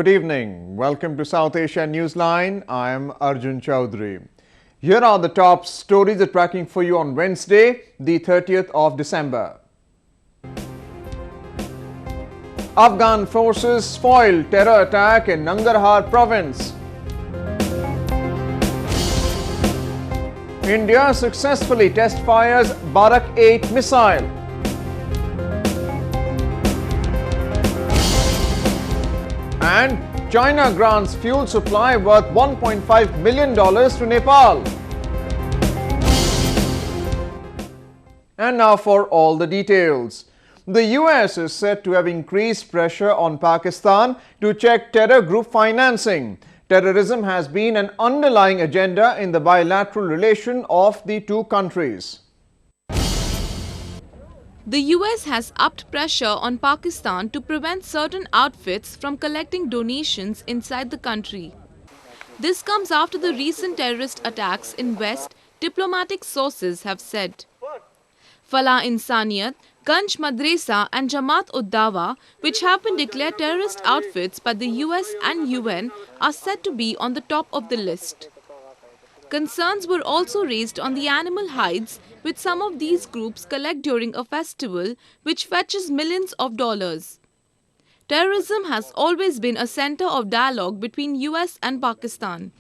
Good evening. Welcome to South Asia Newsline. I am Arjun Chaudhary. Here are the top stories we're tracking for you on Wednesday, the 30th of December. Afghan forces foil terror attack in Nangarhar province. India successfully test fires Barak 8 missile. And China grants fuel supply worth $1.5 million to Nepal. And now for all the details. The US is said to have increased pressure on Pakistan to check terror group financing. Terrorism has been an underlying agenda in the bilateral relation of the two countries. The US has upped pressure on Pakistan to prevent certain outfits from collecting donations inside the country. This comes after the recent terrorist attacks in West, diplomatic sources have said. Falah Insaniyat, Ganj Madrasa and Jamaat-ud-Dawa, which have been declared terrorist outfits by the US and UN, are said to be on the top of the list. Concerns were also raised on the animal hides which some of these groups collect during a festival which fetches millions of dollars. Terrorism has always been a center of dialogue between US and Pakistan.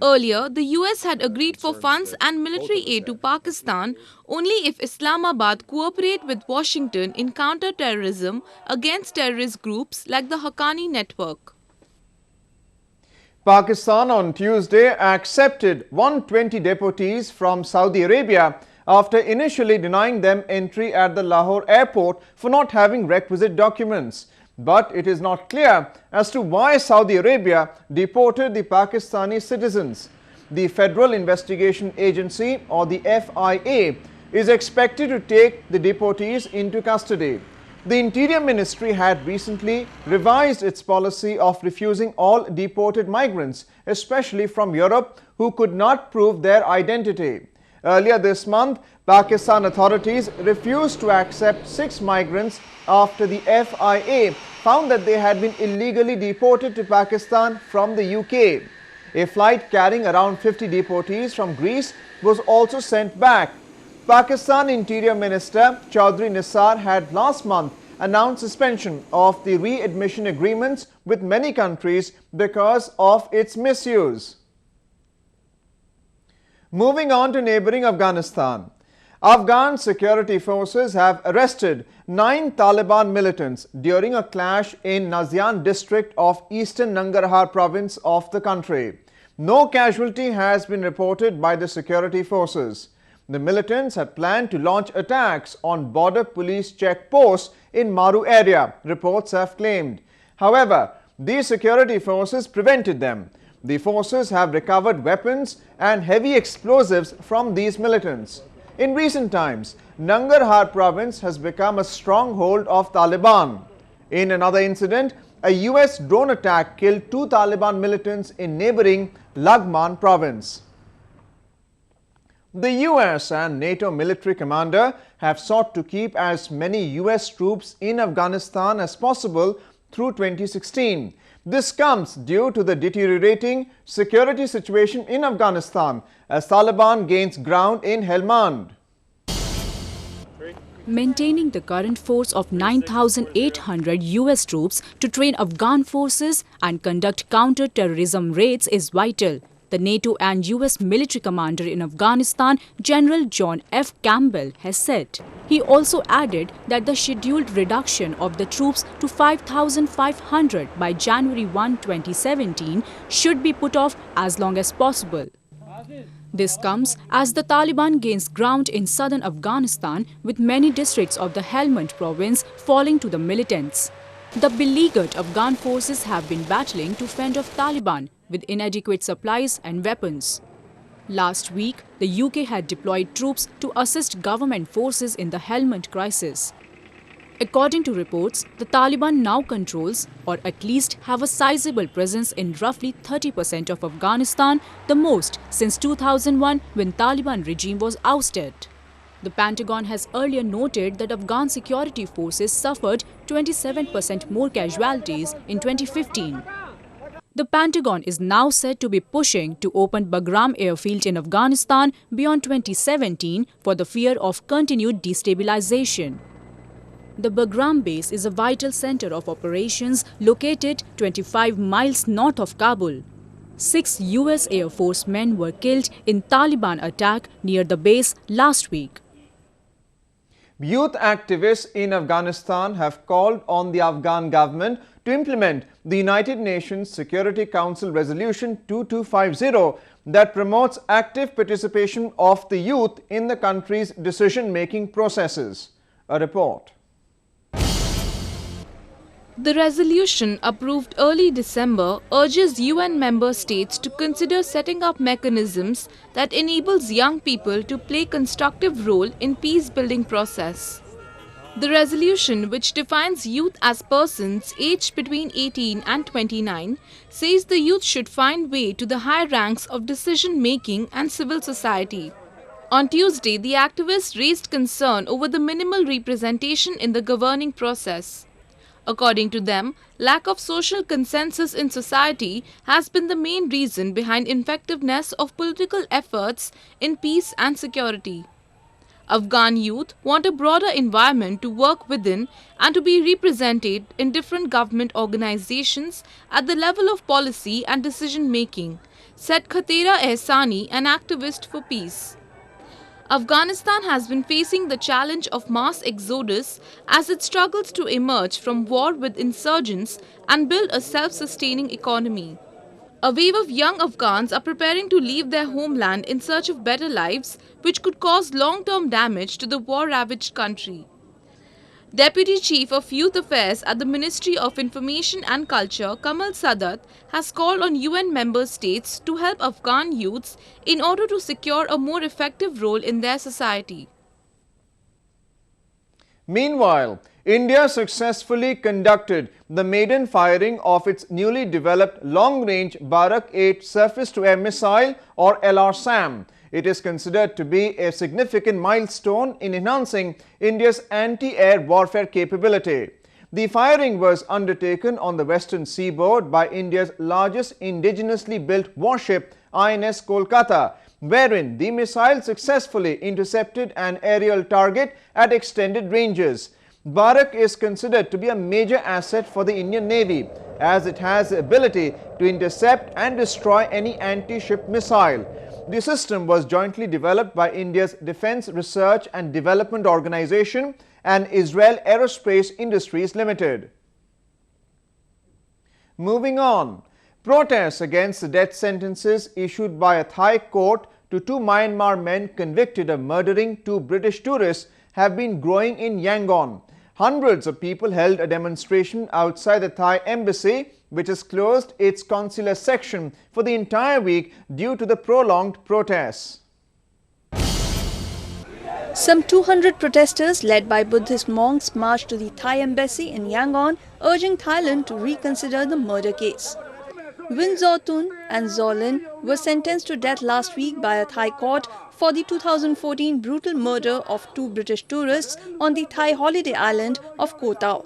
Earlier, the US had agreed for funds and military aid to Pakistan only if Islamabad cooperate with Washington in counter-terrorism against terrorist groups like the Haqqani network. Pakistan on Tuesday accepted 120 deportees from Saudi Arabia after initially denying them entry at the Lahore airport for not having requisite documents. But it is not clear as to why Saudi Arabia deported the Pakistani citizens. The Federal Investigation Agency, or the FIA, is expected to take the deportees into custody. The Interior Ministry had recently revised its policy of refusing all deported migrants, especially from Europe, who could not prove their identity. Earlier this month, Pakistan authorities refused to accept 6 migrants after the FIA found that they had been illegally deported to Pakistan from the UK. A flight carrying around 50 deportees from Greece was also sent back. Pakistan Interior Minister Chaudhry Nisar had last month announced suspension of the readmission agreements with many countries because of its misuse. Moving on to neighboring Afghanistan. Afghan security forces have arrested 9 Taliban militants during a clash in Nazian district of eastern Nangarhar province of the country. No casualty has been reported by the security forces. The militants had planned to launch attacks on border police checkposts in Maru area, reports have claimed. However, these security forces prevented them. The forces have recovered weapons and heavy explosives from these militants. In recent times, Nangarhar province has become a stronghold of Taliban. In another incident, a US drone attack killed 2 Taliban militants in neighboring Laghman province. The US and NATO military commander have sought to keep as many US troops in Afghanistan as possible through 2016. This comes due to the deteriorating security situation in Afghanistan as Taliban gains ground in Helmand. Maintaining the current force of 9,800 US troops to train Afghan forces and conduct counter-terrorism raids is vital, the NATO and US military commander in Afghanistan, General John F. Campbell, has said. He also added that the scheduled reduction of the troops to 5,500 by January 1, 2017 should be put off as long as possible. This comes as the Taliban gains ground in southern Afghanistan, with many districts of the Helmand province falling to the militants. The beleaguered Afghan forces have been battling to fend off Taliban with inadequate supplies and weapons. Last week, the UK had deployed troops to assist government forces in the Helmand crisis. According to reports, the Taliban now controls, or at least have a sizable presence in roughly 30% of Afghanistan, the most since 2001 when Taliban regime was ousted. The Pentagon has earlier noted that Afghan security forces suffered 27% more casualties in 2015. The Pentagon is now said to be pushing to open Bagram airfield in Afghanistan beyond 2017 for the fear of continued destabilization. The Bagram base is a vital center of operations located 25 miles north of Kabul. 6 US Air Force men were killed in Taliban attack near the base last week. Youth activists in Afghanistan have called on the Afghan government to implement the United Nations Security Council Resolution 2250 that promotes active participation of the youth in the country's decision-making processes. A report. The resolution, approved early December, urges UN member states to consider setting up mechanisms that enables young people to play constructive role in peace-building process. The resolution, which defines youth as persons aged between 18 and 29, says the youth should find way to the high ranks of decision-making and civil society. On Tuesday, the activists raised concern over the minimal representation in the governing process. According to them, lack of social consensus in society has been the main reason behind ineffectiveness of political efforts in peace and security. Afghan youth want a broader environment to work within and to be represented in different government organizations at the level of policy and decision-making, said Khatera Ehsani, an activist for peace. Afghanistan has been facing the challenge of mass exodus as it struggles to emerge from war with insurgents and build a self-sustaining economy. A wave of young Afghans are preparing to leave their homeland in search of better lives, which could cause long-term damage to the war-ravaged country. Deputy Chief of Youth Affairs at the Ministry of Information and Culture, Kamal Sadat, has called on UN member states to help Afghan youths in order to secure a more effective role in their society. Meanwhile, India successfully conducted the maiden firing of its newly developed long-range Barak 8 surface-to-air missile or LRSAM. It is considered to be a significant milestone in enhancing India's anti-air warfare capability. The firing was undertaken on the western seaboard by India's largest indigenously built warship, INS Kolkata, wherein the missile successfully intercepted an aerial target at extended ranges. Barak is considered to be a major asset for the Indian Navy, as it has the ability to intercept and destroy any anti-ship missile. The system was jointly developed by India's Defence Research and Development Organization and Israel Aerospace Industries Limited. Moving on, protests against the death sentences issued by a Thai court to 2 Myanmar men convicted of murdering 2 British tourists have been growing in Yangon. Hundreds of people held a demonstration outside the Thai embassy, which has closed its consular section for the entire week due to the prolonged protests. Some 200 protesters led by Buddhist monks marched to the Thai embassy in Yangon, urging Thailand to reconsider the murder case. Win Zaw-tun and Zaw-lin were sentenced to death last week by a Thai court for the 2014 brutal murder of 2 British tourists on the Thai holiday island of Koh Tao.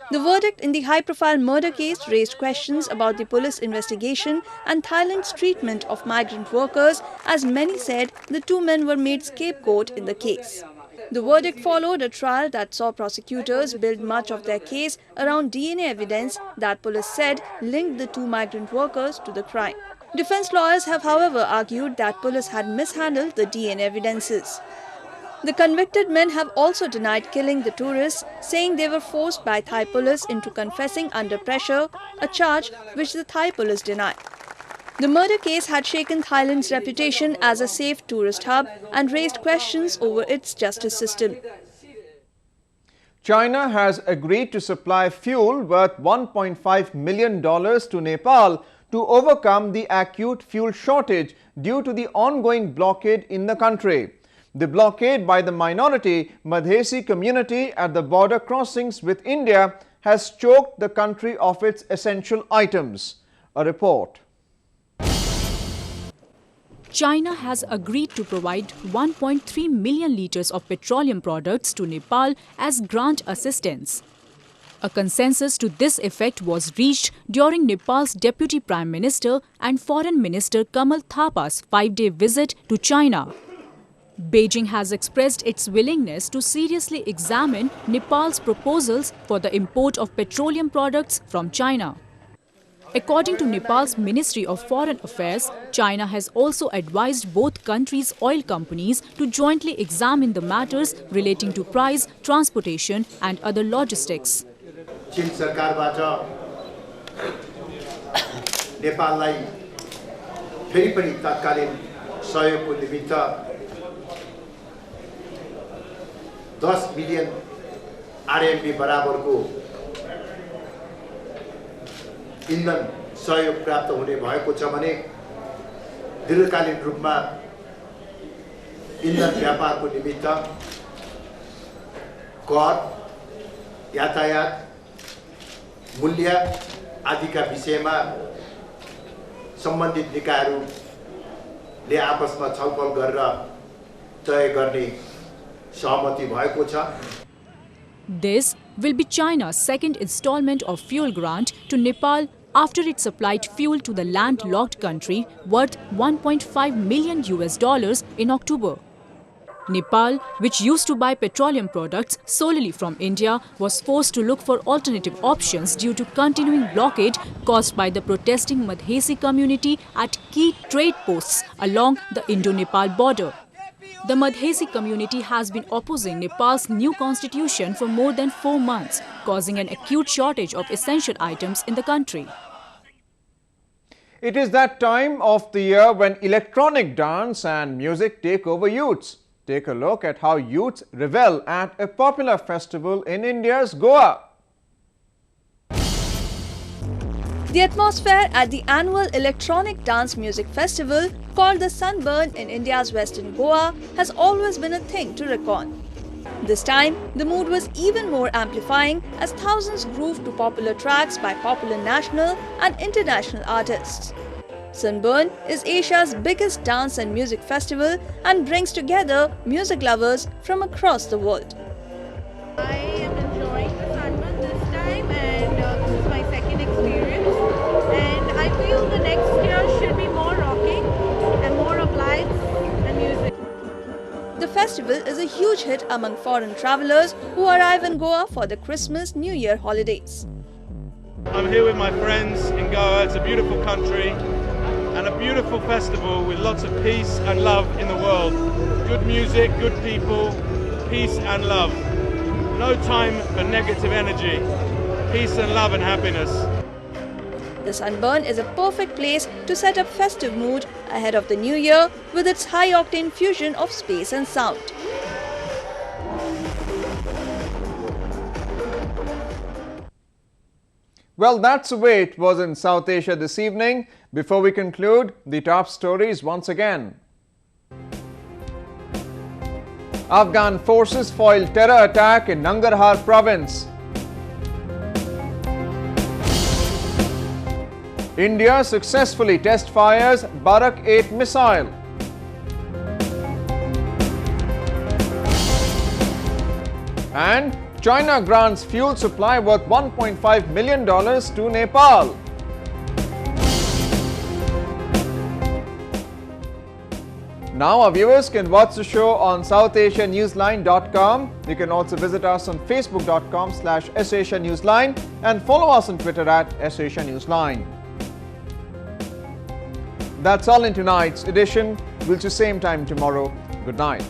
The verdict in the high-profile murder case raised questions about the police investigation and Thailand's treatment of migrant workers, as many said the 2 men were made scapegoat in the case. The verdict followed a trial that saw prosecutors build much of their case around DNA evidence that police said linked the 2 migrant workers to the crime. Defense lawyers have, however, argued that police had mishandled the DNA evidences. The convicted men have also denied killing the tourists, saying they were forced by Thai police into confessing under pressure, a charge which the Thai police deny. The murder case had shaken Thailand's reputation as a safe tourist hub and raised questions over its justice system. China has agreed to supply fuel worth $1.5 million to Nepal to overcome the acute fuel shortage due to the ongoing blockade in the country. The blockade by the minority Madhesi community at the border crossings with India has choked the country of its essential items. A report. China has agreed to provide 1.3 million litres of petroleum products to Nepal as grant assistance. A consensus to this effect was reached during Nepal's Deputy Prime Minister and Foreign Minister Kamal Thapa's 5-day visit to China. Beijing has expressed its willingness to seriously examine Nepal's proposals for the import of petroleum products from China. According to Nepal's Ministry of Foreign Affairs, China has also advised both countries' oil companies to jointly examine the matters relating to price, transportation and other logistics. चीन सरकारबाट नेपाललाई फेरि पनि तत्कालीन सहयोगको निमित्त 10 million RMB बराबरको इन्धन सहयोग प्राप्त हुने भएको छ भने दीर्घकालीन रूपमा इन्धन व्यापारको निमित्त कर यातायात मूल्य आदिका विषयमा सम्बन्धित निकायहरूले आपसमा छलफल गरेर तय गर्ने सहमति भएको छ. This will be China's second installment of fuel grant to Nepal after it supplied fuel to the landlocked country worth $1.5 million in October. Nepal, which used to buy petroleum products solely from India, was forced to look for alternative options due to continuing blockade caused by the protesting Madhesi community at key trade posts along the Indo-Nepal border. The Madhesi community has been opposing Nepal's new constitution for more than 4 months, causing an acute shortage of essential items in the country. It is that time of the year when electronic dance and music take over youths. Take a look at how youths revel at a popular festival in India's Goa. The atmosphere at the annual electronic dance music festival called the Sunburn in India's western Goa has always been a thing to reckon. This time, the mood was even more amplifying as thousands grooved to popular tracks by popular national and international artists. Sunburn is Asia's biggest dance and music festival and brings together music lovers from across the world. I am enjoying the Sunburn this time, and this is my second experience, and I feel the next year should be more rocking and more of lights and music. The festival is a huge hit among foreign travelers who arrive in Goa for the Christmas-New Year holidays. I'm here with my friends in Goa. It's a beautiful country and a beautiful festival with lots of peace and love in the world. Good music, good people, peace and love. No time for negative energy. Peace and love and happiness. The Sunburn is a perfect place to set up festive mood ahead of the new year with its high-octane fusion of space and sound. Well, that's the way it was in South Asia this evening. Before we conclude, the top stories once again. Afghan forces foil terror attack in Nangarhar province. India successfully test fires Barak 8 missile. And China grants fuel supply worth $1.5 million to Nepal. Now our viewers can watch the show on SouthAsiaNewsline.com. You can also visit us on Facebook.com/SAsiaNewsline and follow us on Twitter at SAsiaNewsline. That's all in tonight's edition. We'll see you same time tomorrow. Good night.